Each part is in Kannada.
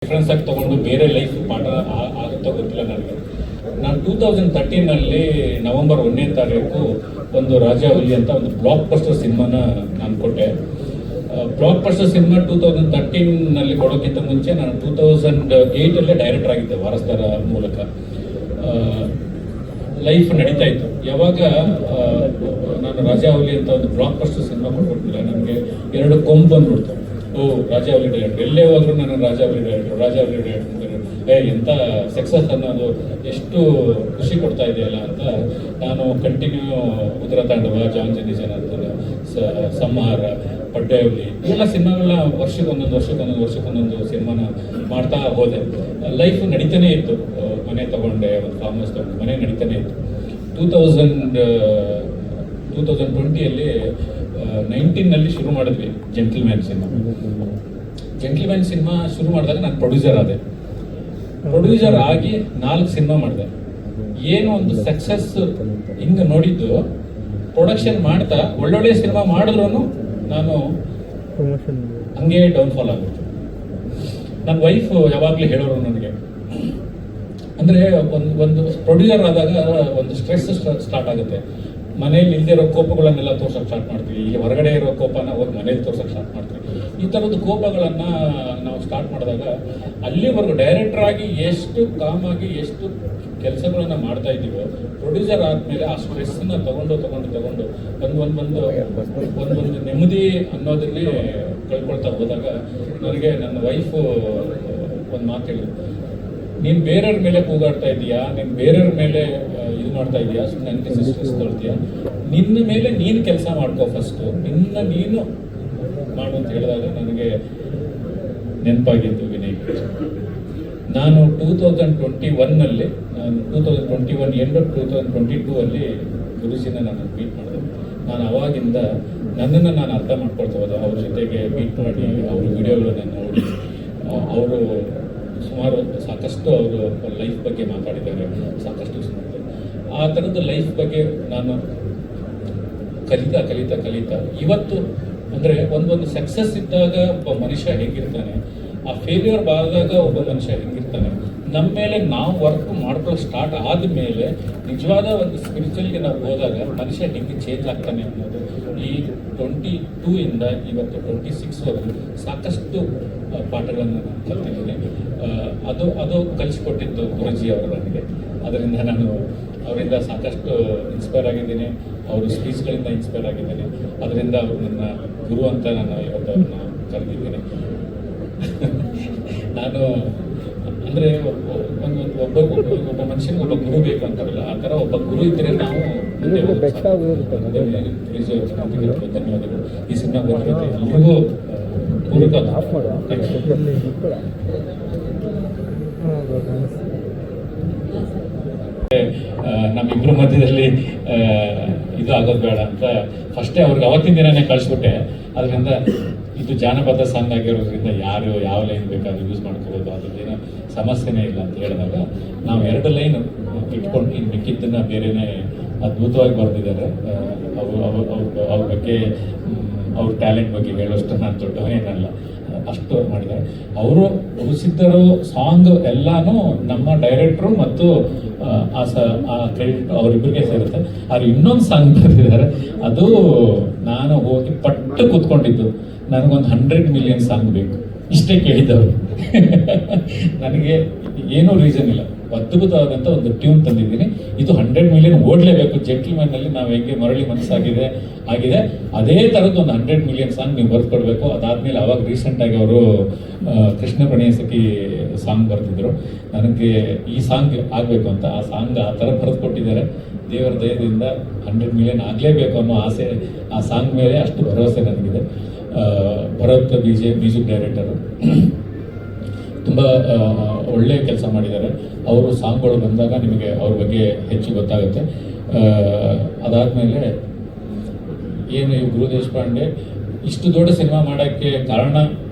ರೆಫರೆನ್ಸ್ ಆಗಿ ತೊಗೊಂಡು ಬೇರೆ ಲೈಫ್ ಪಾಠ ಆಗುತ್ತೋ ಗೊತ್ತಿಲ್ಲ ನನಗೆ. ನಾನು 2013ನಲ್ಲಿ ನವೆಂಬರ್ 1ನೇ ತಾರೀಕು ಒಂದು ರಾಜಾಹುಲಿ ಅಂತ ಒಂದು ಬ್ಲಾಕ್ ಬಸ್ಟರ್ ಸಿನಿಮಾನ ನಾನು ಕೊಟ್ಟೆ. ಬ್ಲಾಕ್ ಬಸ್ಟರ್ ಸಿನಿಮಾ 2013ನಲ್ಲಿ ಕೊಡೋಕ್ಕಿಂತ ಮುಂಚೆ ನಾನು 2008ಅಲ್ಲೇ ಡೈರೆಕ್ಟರ್ ಆಗಿದ್ದೆ ವಾರಸ್ದಾರ ಮೂಲಕ. ಲೈಫ್ ನಡೀತಾ ಇತ್ತು. ಯಾವಾಗ ನಾನು ರಾಜಾಹುಲಿ ಅಂತ ಒಂದು ಬ್ಲಾಕ್ ಬಸ್ಟರ್ ಸಿನಿಮಾ ಕೊಟ್ಬಿಟ್ಟಿಲ್ಲ, ನನಗೆ 2 ಕೊಂಬು ಬಂದ್ಬಿಡ್ತು. ರಾಜಾಹುಲಿ ಡೈರೆಕ್ಟರ್, ಎಲ್ಲೇ ಹೋದ್ರು ನಾನು ರಾಜಾಹುಲಿ ಡೈರೆಕ್ಟರ್ ಎಂಥ ಸಕ್ಸಸ್ ಅನ್ನೋದು ಎಷ್ಟು ಖುಷಿ ಕೊಡ್ತಾ ಇದೆಯಲ್ಲ ಅಂತ ನಾನು ಕಂಟಿನ್ಯೂ ಉದರತಾಂಡವ, ಜಾನ್ ಜನಿ ಜನಾರ್ದನ, ಸಂಹಾರ, ಪಡ್ಡೆಹುಲಿ ಇವೆಲ್ಲ ಸಿನಿಮಾಗಳನ್ನ ವರ್ಷಕ್ಕೊಂದೊಂದು ಸಿನಿಮಾನ ಮಾಡ್ತಾ ಹೋದೆ. ಲೈಫ್ ನಡೀತಾನೆ ಇತ್ತು. ಮನೆ ತಗೊಂಡೆ, ಒಂದು ಫಾರ್ಮ್ ಹೌಸ್ ತಗೊಂಡೆ, ಮನೆ ನಡೀತಾನೆ ಇತ್ತು. 2020ಯಲ್ಲಿ 19ನಲ್ಲಿ ಶುರು ಮಾಡಿದ್ವಿ ಜೆಂಟಲ್ಮ್ಯಾನ್ ಸಿನಿಮಾ ಶುರು ಮಾಡಿದಾಗ ನಾನು ಪ್ರೊಡ್ಯೂಸರ್ ಆದೆ. ಪ್ರೊಡ್ಯೂಸರ್ ಆಗಿ 4 ಸಿನಿಮಾ ಮಾಡಿದೆ. ಏನು ಒಂದು ಸಕ್ಸಸ್ ಹಿಂಗೆ ನೋಡಿದ್ದು, ಪ್ರೊಡಕ್ಷನ್ ಮಾಡ್ತಾ ಒಳ್ಳೊಳ್ಳೆ ಸಿನಿಮಾ ಮಾಡಿದ್ರು ನಾನು ಹಂಗೆ ಡೌನ್ಫಾಲ್ ಆಗುತ್ತೆ. ನನ್ನ ವೈಫ್ ಯಾವಾಗಲೂ ಹೇಳೋರು ನನಗೆ, ಅಂದರೆ ಒಂದು ಪ್ರೊಡ್ಯೂಸರ್ ಆದಾಗ ಒಂದು ಸ್ಟ್ರೆಸ್ ಸ್ಟಾರ್ಟ್ ಆಗುತ್ತೆ. ಮನೇಲಿ ಇಲ್ದಿರೋ ಕೋಪಗಳನ್ನೆಲ್ಲ ತೋರ್ಸೋಕೆ ಸ್ಟಾರ್ಟ್ ಮಾಡ್ತೀವಿ, ಇಲ್ಲಿ ಹೊರಗಡೆ ಇರೋ ಕೋಪನ ಹೋಗಿ ಮನೇಲಿ ತೋರ್ಸೋಕೆ ಸ್ಟಾರ್ಟ್ ಮಾಡ್ತೀವಿ. ಈ ಥರದ್ದು ಕೋಪಗಳನ್ನು ನಾವು ಸ್ಟಾರ್ಟ್ ಮಾಡಿದಾಗ ಅಲ್ಲಿವರೆಗೂ ಡೈರೆಕ್ಟರ್ ಆಗಿ ಎಷ್ಟು ಕಾಮಾಗಿ ಎಷ್ಟು ಕೆಲಸಗಳನ್ನ ಮಾಡ್ತಾ ಇದ್ದೀವೋ, ಪ್ರೊಡ್ಯೂಸರ್ ಆದಮೇಲೆ ಆ ಸ್ಟ್ರೆಸ್ಸನ್ನು ತಗೊಂಡು ಒಂದು ನೆಮ್ಮದಿ ಅನ್ನೋದನ್ನೇ ಕಳ್ಕೊಳ್ತಾ ಹೋದಾಗ ನನಗೆ ನನ್ನ ವೈಫು ಒಂದು ಮಾತು ಹೇಳಿದ್ರು, ನೀನು ಬೇರೆಯವ್ರ ಮೇಲೆ ಕೂಗಾಡ್ತಾ ಇದೀಯಾ, ನೀನು ಬೇರೆಯವ್ರ ಮೇಲೆ ಇದು ಮಾಡ್ತಾ ಇದೀಯಾ, ಸುಮ್ಮನೆ ನನಗೆ ಸ್ಟ್ರೆಸ್ ತೊಳ್ತೀಯಾ, ನಿನ್ನ ಮೇಲೆ ನೀನು ಕೆಲಸ ಮಾಡ್ಕೋ, ಫಸ್ಟು ನೀನು ಮಾಡು ಅಂತ ಹೇಳಿದಾಗ ನನಗೆ ನೆನಪಾಗಿತ್ತು ವಿನಯ್. ನಾನು 2021ನಲ್ಲಿ 2021 ಎಂಡ್ 2022ಅಲ್ಲಿ ಗುರುಜಿನ ನಾನು ಮೀಟ್ ಮಾಡಿದೆ. ನಾನು ಅವಾಗಿಂದ ನನ್ನನ್ನು ನಾನು ಅರ್ಥ ಮಾಡ್ಕೊಳ್ತಾ ಹೋದೆ. ಅವ್ರ ಜೊತೆಗೆ ಮೀಟ್ ಮಾಡಿ ಅವ್ರ ವಿಡಿಯೋಗಳನ್ನ ನೋಡಿ, ಅವರು ಸಾಕಷ್ಟು ಅವರು ಲೈಫ್ ಬಗ್ಗೆ ಮಾತಾಡಿದ್ದಾರೆ, ಸಾಕಷ್ಟು ಮಾಡಿದ್ದಾರೆ. ಆ ಥರದ ಲೈಫ್ ಬಗ್ಗೆ ನಾನು ಕಲಿತಾ ಇವತ್ತು ಅಂದರೆ ಒಂದು ಸಕ್ಸಸ್ ಇದ್ದಾಗ ಒಬ್ಬ ಮನುಷ್ಯ ಹೆಂಗಿರ್ತಾನೆ, ಆ ಫೇಲ್ಯೂರ್ ಆದಾಗ ಒಬ್ಬ ಮನುಷ್ಯ ಹೆಂಗಿರ್ತಾನೆ, ನಮ್ಮ ಮೇಲೆ ನಾವು ವರ್ಕ್ ಮಾಡ್ಕೊಳ್ಳೋ ಸ್ಟಾರ್ಟ್ ಆದಮೇಲೆ ನಿಜವಾದ ಒಂದು ಸ್ಪಿರಿಚುವಲ್ಗೆ ನಾವು ಹೋದಾಗ ಮನುಷ್ಯ ಹೆಂಗೆ ಚೇಂಜ್ ಆಗ್ತಾನೆ ಅನ್ನೋದು ಈ 22ಇಂದ ಇವತ್ತು 26ವರೆಗೂ ಸಾಕಷ್ಟು ಪಾಠಗಳನ್ನು ನಾನು ಕಲ್ತಿದ್ದೀನಿ. ಅದು ಕಲಿಸ್ಕೊಟ್ಟಿದ್ದು ಗುರುಜಿ ಅವರು ನನಗೆ. ಅದರಿಂದ ನಾನು ಅವರಿಂದ ಸಾಕಷ್ಟು ಇನ್ಸ್ಪೈರ್ ಆಗಿದ್ದೀನಿ, ಅವರು ಸ್ಪೀಚ್ಗಳಿಂದ ಇನ್ಸ್ಪೈರ್ ಆಗಿದ್ದೀನಿ. ಅದರಿಂದ ಅವರು ನನ್ನ ಗುರು ಅಂತ ನಾನು ಇವತ್ತು ಅವ್ರನ್ನ ಕರೆದಿದ್ದೀನಿ. ನಾನು ಅಂದರೆ ಒಬ್ಬ ಮನುಷ್ಯನಿಗೆ ಒಬ್ಬ ಗುರು ಬೇಕು ಅಂತಾರಲ್ಲ, ಆ ಥರ ಒಬ್ಬ ಗುರು ಇದ್ದರೆ ನಾವು ಧನ್ಯವಾದಗಳು. ಈ ಸಿನಿಮಾ ಬಂದಿರುತ್ತೆ ಎಲ್ರಿಗೂ ಪೂರಕ. ನಮ್ಮಿಬ್ಬರ ಮಧ್ಯದಲ್ಲಿ ಇದು ಆಗೋದು ಬೇಡ ಅಂತ ಫಸ್ಟೇ ಅವ್ರಿಗೆ ಅವತ್ತಿನ ದಿನನೇ ಕಳಿಸ್ಬಿಟ್ಟೆ. ಅದರಿಂದ ಇದು ಜಾನಪದ ಸಾಂಗ್ ಆಗಿರೋದ್ರಿಂದ ಯಾರು ಯಾವ ಲೈನ್ ಬೇಕಾದ್ರೂ ಯೂಸ್ ಮಾಡ್ಕೋಬೋದು, ಅದ್ರದ್ದೇನೋ ಸಮಸ್ಯೆನೇ ಇಲ್ಲ ಅಂತ ಹೇಳಿದಾಗ ನಾವು 2 ಲೈನ್ ಇಟ್ಕೊಂಡು ಇನ್ನು ಮಿಕ್ಕಿದ್ದನ್ನ ಬೇರೆನೇ ಅದ್ಭುತವಾಗಿ ಬರೆದಿದ್ದಾರೆ. ಅವ್ರ ಬಗ್ಗೆ ಅವ್ರ ಟ್ಯಾಲೆಂಟ್ ಬಗ್ಗೆ ಹೇಳೋಷ್ಟು ನಾನು ದೊಡ್ಡವನೇನಲ್ಲ, ಅಷ್ಟು ಮಾಡಿದ್ದಾರೆ. ಅವರು ಹುಸಿದ್ದರು ಸಾಂಗ್ ಎಲ್ಲಾನು ನಮ್ಮ ಡೈರೆಕ್ಟ್ರು ಮತ್ತು ಆ ಕ್ರೆಡಿಟ್ ಅವರಿಬ್ಬರಿಗೆ ಸೇರುತ್ತೆ. ಅವ್ರು ಇನ್ನೊಂದು ಸಾಂಗ್ ಬರೆದಿದ್ದಾರೆ, ಅದು ನಾನು ಹೋಗಿ ಪಟ್ಟು ಕೂತ್ಕೊಂಡಿದ್ದು, ನನಗೊಂದು 100 ಮಿಲಿಯನ್ ಸಾಂಗ್ ಬೇಕು ಇಷ್ಟೇ ಕೇಳಿದ್ದವರು. ನನಗೆ ಏನೂ ರೀಸನ್ ಇಲ್ಲ, ಅದ್ಭುತವಾದಂಥ ಒಂದು ಟ್ಯೂನ್ ತಂದಿದ್ದೀನಿ, ಇದು 100 ಮಿಲಿಯನ್ ಓಡಲೇಬೇಕು. ಜೆಂಟಲ್ಮ್ಯಾನ್ನಲ್ಲಿ ನಾವು ಹೆಂಗೆ ಮರಳಿ ಮನಸ್ಸಾಗಿದೆ ಅದೇ ಥರದ್ದು ಒಂದು 100 ಮಿಲಿಯನ್ ಸಾಂಗ್ ನೀವು ಬರ್ಕೊಡ್ಬೇಕು. ಅದಾದಮೇಲೆ ಅವಾಗ ರೀಸೆಂಟಾಗಿ ಅವರು ಕೃಷ್ಣ ಪ್ರಣಯ ಸಖಿ ಸಾಂಗ್ ಬರೆದಿದ್ರು. ನನಗೆ ಈ ಸಾಂಗ್ ಆಗಬೇಕು ಅಂತ ಆ ಸಾಂಗ್ ಆ ಥರ ಬರೆದುಕೊಟ್ಟಿದ್ದಾರೆ. ದೇವರ ದಯದಿಂದ 100 ಮಿಲಿಯನ್ ಆಗಲೇಬೇಕು ಅನ್ನೋ ಆಸೆ, ಆ ಸಾಂಗ್ ಮೇಲೆ ಅಷ್ಟು ಭರವಸೆ ನನಗಿದೆ. ಭರತ್ ಮ್ಯೂಸಿಕ್ ಡೈರೆಕ್ಟರು ತುಂಬ ಒಳ್ಳೆ ಕೆಲಸ ಮಾಡಿದ್ದಾರೆ. ಅವರು ಸಾಂಗ್ಗಳು ಬಂದಾಗ ನಿಮಗೆ ಅವ್ರ ಬಗ್ಗೆ ಹೆಚ್ಚು ಗೊತ್ತಾಗುತ್ತೆ. ಅದಾದಮೇಲೆ ಏನು ಈ ಗುರು ದೇಶಪಾಂಡೆ ಇಷ್ಟು ದೊಡ್ಡ ಸಿನಿಮಾ ಮಾಡೋಕ್ಕೆ ಕಾರಣ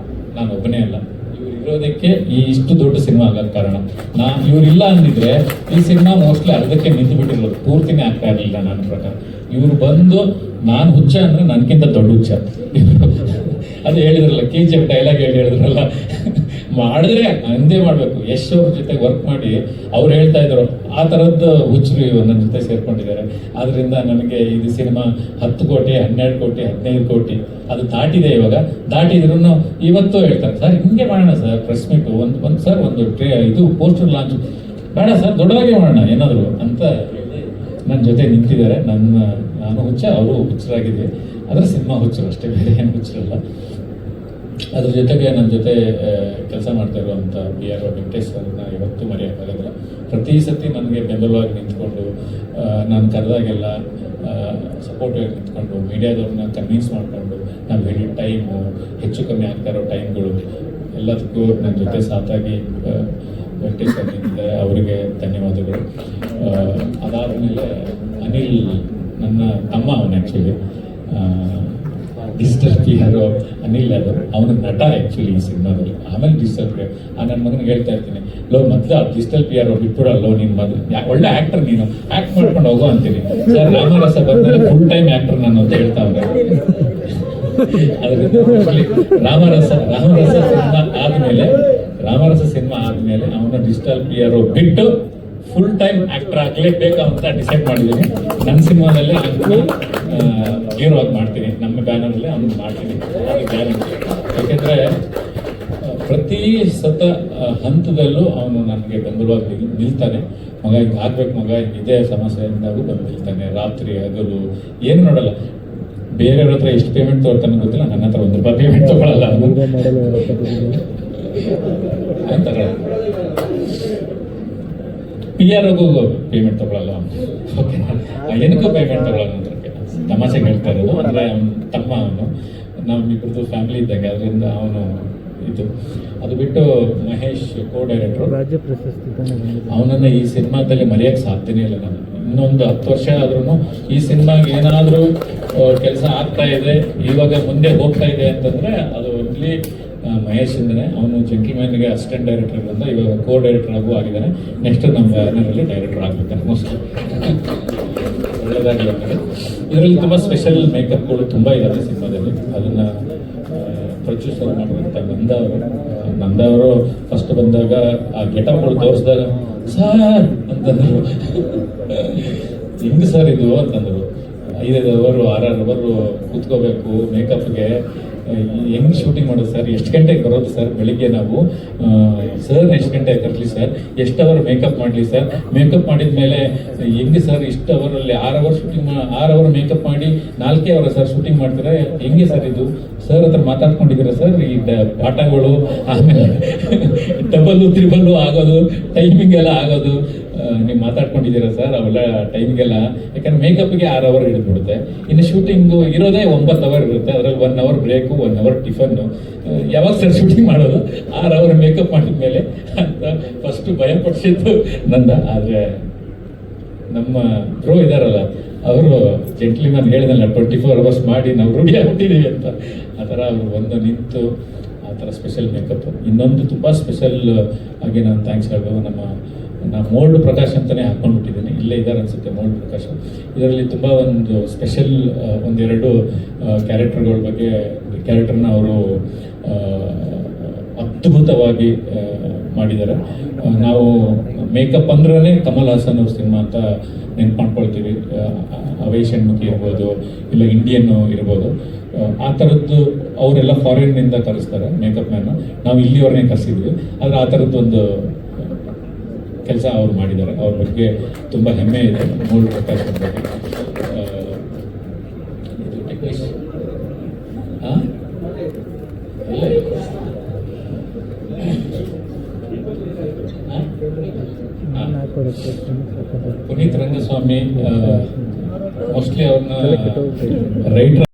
ನಾನು ಒಬ್ಬನೇ ಅಲ್ಲ, ಇವ್ರು ಇರೋದಕ್ಕೆ ಇಷ್ಟು ದೊಡ್ಡ ಸಿನಿಮಾ ಆಗೋಕ್ಕೆ ಕಾರಣ ಇವರಿಲ್ಲ ಅಂದಿದ್ರೆ ಈ ಸಿನಿಮಾ ಮೋಸ್ಟ್ಲಿ ಅರ್ಧಕ್ಕೆ ನಿಂತು ಬಿಟ್ಟಿರೋದು, ಪೂರ್ತಿನೇ ಆಗ್ತಾ ಇರಲಿಲ್ಲ ನನ್ನ ಪ್ರಕಾರ. ಇವರು ಬಂದು ನಾನು ಹುಚ್ಚ ಅಂದರೆ ನನಗಿಂತ ದೊಡ್ಡ ಹುಚ್ಚ. ಅದು ಹೇಳಿದ್ರಲ್ಲ, KGF ಡೈಲಾಗ್ ಹೇಳಿದ್ರಲ್ಲ, ಮಾಡಿದ್ರೆ ನಂದೇ ಮಾಡಬೇಕು. ಯಶ್ ಅವ್ರ ಜೊತೆ ವರ್ಕ್ ಮಾಡಿ ಅವ್ರು ಹೇಳ್ತಾ ಇದ್ರು ಆ ಥರದ್ದು ಹುಚ್ಚರು ನನ್ನ ಜೊತೆ ಸೇರ್ಕೊಂಡಿದ್ದಾರೆ. ಆದ್ರಿಂದ ನನಗೆ ಇದು ಸಿನಿಮಾ 10 ಕೋಟಿ 12 ಕೋಟಿ 15 ಕೋಟಿ ಅದು ದಾಟಿದೆ. ಇವಾಗ ದಾಟಿದ್ರು ಇವತ್ತು ಹೇಳ್ತಾರೆ ಸರ್ ಹಿಂಗೆ ಮಾಡೋಣ ಸರ್, ಪ್ರೆಸ್ ಮೀಟು ಒಂದು ಸರ್ ಒಂದು ಇದು ಪೋಸ್ಟರ್ ಲಾಂಚ್ ಬೇಡ ಸರ್, ದೊಡ್ಡದಾಗೆ ಮಾಡೋಣ ಏನಾದ್ರು ಅಂತ ನನ್ನ ಜೊತೆ ನಿಂತಿದ್ದಾರೆ. ನಾನು ಹುಚ್ಚ, ಅವರು ಹುಚ್ಚರಾಗಿದ್ವಿ. ಆದರೆ ಸಿನಿಮಾ ಹುಚ್ಚರು ಅಷ್ಟೇ, ಬೇರೆ ಏನು ಹುಚ್ಚರಲ್ಲ. ಅದ್ರ ಜೊತೆಗೆ ನನ್ನ ಜೊತೆ ಕೆಲಸ ಮಾಡ್ತಾ ಇರುವಂಥ BR ವೆಂಕಟೇಶ್ ಅವ್ರನ್ನ ಇವತ್ತು ಮರೆಯೋಕ್ಕಾಗೋದಿಲ್ಲ. ಪ್ರತಿ ಸತಿ ನನಗೆ ಬೆಂಬಲವಾಗಿ ನಿಂತ್ಕೊಂಡು ನಾನು ಕರೆದಾಗೆಲ್ಲ ಸಪೋರ್ಟಿವ್ ಆಗಿ ನಿಂತ್ಕೊಂಡು ಮೀಡಿಯಾದವ್ರನ್ನ ಕನ್ವಿನ್ಸ್ ಮಾಡಿಕೊಂಡು ನಾವು ಹೇಳಿದ ಟೈಮು ಹೆಚ್ಚು ಕಮ್ಮಿ ಆಗ್ತಾ ಇರೋ ಟೈಮ್ಗಳು ಎಲ್ಲದಕ್ಕೂ ನನ್ನ ಜೊತೆ ಸಾಥಾಗಿ ವೆಂಕಟೇಶ್ ಅವ್ರು ನಿಂತಿದ್ದಾರೆ. ಅವರಿಗೆ ಧನ್ಯವಾದಗಳು. ಅದಾದಮೇಲೆ ಅನಿಲ್ ನನ್ನ ತಮ್ಮ, ಅವನು ಆ್ಯಕ್ಚುಲಿ ಡಿಜಿಟಲ್ PR ಅನಿಲ್ ಅದು, ಅವನ ನಟ ಆ್ಯಕ್ಚುಲಿ ಈ ಸಿನಿಮಾದಲ್ಲಿ. ಆಮೇಲೆ ಡಿಜಿಟಲ್ PR ನನ್ನ ಮಗನಿಗೆ ಹೇಳ್ತಾ ಇರ್ತೀನಿ, ಮೊದಲು ಆ ಡಿಜಿಟಲ್ PR ಬಿಟ್ಬಿಡಲ್ಲೋ ನೀನು ಮೊದಲು, ಒಳ್ಳೆ ಆ್ಯಕ್ಟರ್ ನೀನು, ಆ್ಯಕ್ಟ್ ಮಾಡ್ಕೊಂಡು ಹೋಗೋ ಅಂತೀನಿ. ಸರ್ ರಾಮರಸ ಬಂದಮೇಲೆ ಫುಲ್ ಟೈಮ್ ಆ್ಯಕ್ಟರ್ ನಾನು ಅಂತ ಹೇಳ್ತಾವ್ರೆ. ಅದರಿಂದ ರಾಮರಸ ಸಿನಿಮಾ ಆದ್ಮೇಲೆ ಅವನ ಡಿಜಿಟಲ್ PR ಬಿಟ್ಟು ಫುಲ್ ಟೈಮ್ ಆಕ್ಟರ್ ಆಗಲೇಬೇಕು ಅಂತ ಡಿಸೈಡ್ ಮಾಡಿದ್ದೀನಿ. ನನ್ನ ಸಿನಿಮಾದಲ್ಲಿ ಹೀರೋ ಆಗಿ ಮಾಡ್ತೀನಿ, ನಮ್ಮ ಬ್ಯಾನರಲ್ಲಿ ಅವನು ಮಾಡ್ತೀನಿ, ಅದು ಗ್ಯಾರಂಟಿ. ಯಾಕೆಂದರೆ ಪ್ರತಿ ಹಂತದಲ್ಲೂ ಅವನು ನನಗೆ ಬೆಂಬಲವಾಗಿ ನಿಲ್ತಾನೆ. ಮಗ ಹಿಂಗೆ ಆಗ್ಬೇಕು, ಮಗ ಇದೇ ಸಮಸ್ಯೆಯಿಂದಾಗೂ ಬಂದು ನಿಲ್ತಾನೆ. ರಾತ್ರಿ ಹಗಲು ಏನು ನೋಡಲ್ಲ. ಬೇರೆಯವ್ರ ಹತ್ರ ಎಷ್ಟು ಪೇಮೆಂಟ್ ತಗೊಳ್ತಾನೆ ಗೊತ್ತಿಲ್ಲ, ನನ್ನ ಹತ್ರ ₹1 ಪೇಮೆಂಟ್ ತಗೊಳ್ಳಲ್ಲ ಅಂತಾರೆ. PR-ಗೂ ಪೇಮೆಂಟ್ ತಗೊಳ್ಳಲ್ಲ, ಓಕೆನಾ? ಏನಕ್ಕೂ ಪೇಮೆಂಟ್ ತಗೊಳ್ಳಲ್ಲ ಅಂತ ತಮಾಷೆಗೆ ಹೇಳ್ತಾ ಇರೋದು. ಅಂದರೆ ಅವನ ತಮ್ಮ, ಅವನು ನಮ್ಮಿಬ್ಬರದು ಫ್ಯಾಮಿಲಿ ಇದ್ದಂಗೆ. ಅದರಿಂದ ಅವನು ಇದು ಅದು ಬಿಟ್ಟು ಮಹೇಶ್ ಕೋ-ಡೈರೆಕ್ಟ್ರು, ರಾಜ್ಯ ಪ್ರಶಸ್ತಿ ಅವನನ್ನು ಈ ಸಿನಿಮಾದಲ್ಲಿ ಮರೆಯೋಕ್ಕೆ ಸಾಧ್ಯನೇ ಇಲ್ಲ. ನಾನು ಇನ್ನೊಂದು 10 ವರ್ಷ ಆದ್ರೂ ಈ ಸಿನಿಮಾಗೆ ಏನಾದರೂ ಕೆಲಸ ಆಗ್ತಾ ಇದೆ, ಇವಾಗ ಮುಂದೆ ಹೋಗ್ತಾ ಇದೆ ಅಂತಂದರೆ ಅದು ಇಲ್ಲಿ ಮಹೇಶ್ ಇಂದನೇ. ಅವನು ಜಂಟಲ್ಮ್ಯಾನ್ಗೆ ಅಸಿಸ್ಟೆಂಟ್ ಡೈರೆಕ್ಟರ್ ಬಂದ, ಇವಾಗ ಕೋ-ಡೈರೆಕ್ಟರ್ ಆಗೂ ಆಗಿದ್ದಾನೆ. ನೆಕ್ಸ್ಟ್ ನಮ್ಮ ಬ್ಯಾನರಲ್ಲಿ ಡೈರೆಕ್ಟರ್ ಆಗ್ಬೇಕಾನೆ ಮೋಸ್ಟ್. ಒಳ್ಳೆಯದಾಗಲಿ ಅವನಿಗೆ. ಇದರಲ್ಲಿ ತುಂಬ ಸ್ಪೆಷಲ್ ಮೇಕಪ್ಗಳು ತುಂಬ ಇದ್ದಾವೆ ಸಿನಿಮಾದಲ್ಲಿ. ಅದನ್ನು ಪ್ರೊಡ್ಯೂಸರ್ ಮಾಡುವಂಥ ನಂದ ಅವರು ಫಸ್ಟ್ ಬಂದಾಗ ಆ ಗೆಟಪ್ಗಳು ತೋರಿಸಿದಾಗ ಸರ್ ಅಂತಂದರು. ಹೆಂಗೆ ಸರ್ ಇದು ಅಂತಂದರು. 5 ಅವರು 6 ಅವರು ಕೂತ್ಕೋಬೇಕು ಮೇಕಪ್ಗೆ, ಹೆಂಗೆ ಶೂಟಿಂಗ್ ಮಾಡೋದು ಸರ್, ಎಷ್ಟು ಗಂಟೆಗೆ ಬರೋದು ಸರ್, ಬೆಳಿಗ್ಗೆ ನಾವು ಸರ್ ಎಷ್ಟು ಗಂಟೆಗೆ ಕರಲಿ ಸರ್, ಎಷ್ಟು ಅವರ್ ಮೇಕಪ್ ಮಾಡಲಿ ಸರ್, ಮೇಕಪ್ ಮಾಡಿದ ಮೇಲೆ ಹೆಂಗೆ ಸರ್ ಇಷ್ಟು ಅವರಲ್ಲಿ 6 ಅವರ್ ಶೂಟಿಂಗ್ 6 ಅವರ್ ಮೇಕಪ್ ಮಾಡಿ 4 ಅವರ್ ಸರ್ ಶೂಟಿಂಗ್ ಮಾಡ್ತಾರೆ, ಹೆಂಗೆ ಸರ್ ಇದು ಸರ್ ಹತ್ರ ಮಾತಾಡ್ಕೊಂಡಿದ್ದೀರಾ ಸರ್, ಈ ಪಾಠಗಳು ಆಮೇಲೆ ಡಬಲ್ಲು ತ್ರಿಬಲ್ಲು ಆಗೋದು, ಟೈಮಿಂಗ್ ಎಲ್ಲ ಆಗೋದು ನೀವು ಮಾತಾಡ್ಕೊಂಡಿದ್ದೀರಾ ಸರ್ ಅವೆಲ್ಲ ಟೈಮಿಗೆಲ್ಲ? ಯಾಕಂದ್ರೆ ಮೇಕಪ್ಗೆ 6 ಅವರ್ ಹಿಡಿದ್ಬಿಡುತ್ತೆ. ಇನ್ನು ಶೂಟಿಂಗು ಇರೋದೇ 9 ಅವರ್ ಇರುತ್ತೆ. ಅದರಲ್ಲಿ 1 ಅವರ್ ಬ್ರೇಕು, 1 ಅವರ್ ಟಿಫನ್ನು. ಯಾವಾಗ ಸರ್ ಶೂಟಿಂಗ್ ಮಾಡೋದು 6 ಅವರ್ ಮೇಕಪ್ ಮಾಡಿದ್ಮೇಲೆ ಅಂತ ಫಸ್ಟು ಭಯ ಪಡಿಸಿದ್ದು ನಂದ. ಆದರೆ ನಮ್ಮ ಪ್ರೋ ಇದಾರಲ್ಲ ಅವರು ಜೆಂಟ್ಲಿಮನ್ ಹೇಳಿದಲ್ಲ 24 ಅವರ್ಸ್ ಮಾಡಿ ನಾವು ರೂಢಿ ಆಗ್ಬಿಟ್ಟಿದ್ದೀವಿ ಅಂತ. ಆ ಥರ ಅವರು ಒಂದು ನಿಂತು ಆ ಥರ ಸ್ಪೆಷಲ್ ಮೇಕಪ್. ಇನ್ನೊಂದು ತುಂಬ ಸ್ಪೆಷಲ್ ಆಗಿ ನಾನು ಥ್ಯಾಂಕ್ಸ್ ಹೇಳ್ಬೋದು. ನಾನು ಮೋಲ್ಡ್ ಪ್ರಕಾಶ್ ಅಂತಲೇ ಹಾಕ್ಕೊಂಡ್ಬಿಟ್ಟಿದ್ದೀನಿ, ಇಲ್ಲೇ ಇದ್ದಾರೆ ಅನಿಸುತ್ತೆ ಮೋಲ್ಡ್ ಪ್ರಕಾಶ್. ಇದರಲ್ಲಿ ತುಂಬ ಒಂದು ಸ್ಪೆಷಲ್ 1-2 ಕ್ಯಾರೆಕ್ಟರ್ನ ಅವರು ಅದ್ಭುತವಾಗಿ ಮಾಡಿದ್ದಾರೆ. ನಾವು ಮೇಕಪ್ ಅಂದ್ರೇ ಕಮಲ್ ಹಾಸನ್ ಅವ್ರ ಸಿನಿಮಾ ಅಂತ ನೆನ್ಪು ಮಾಡ್ಕೊಳ್ತೀವಿ. ಅವೈ ಷಣ್ಮುಖಿ ಇರ್ಬೋದು, ಇಲ್ಲ ಇಂಡಿಯನ್ ಇರ್ಬೋದು. ಆ ಥರದ್ದು ಅವರೆಲ್ಲ ಫಾರಿನ್ನಿಂದ ಕರೆಸ್ತಾರೆ ಮೇಕಪ್ ಮ್ಯಾನ್. ನಾವು ಇಲ್ಲಿಯವ್ರನ್ನೇ ಕರೆಸಿದ್ವಿ. ಆದರೆ ಆ ಥರದ್ದೊಂದು ಕೆಲಸ ಅವ್ರು ಮಾಡಿದ್ದಾರೆ. ಅವ್ರ ಬಗ್ಗೆ ತುಂಬ ಹೆಮ್ಮೆ ಇದೆ. ಮೋಲ್ಡ್ ಪ್ರಕಾಶ್ ಅವ್ರ ಬಗ್ಗೆ. ಇದು ಟೆಕ್ನಿಷಿಯನ್ ಪುನೀತ್ ರಂಗಸ್ವಾಮಿ ಮೋಸ್ಟ್ಲಿ ಅವ್ರನ್ನ ರೈಟರ್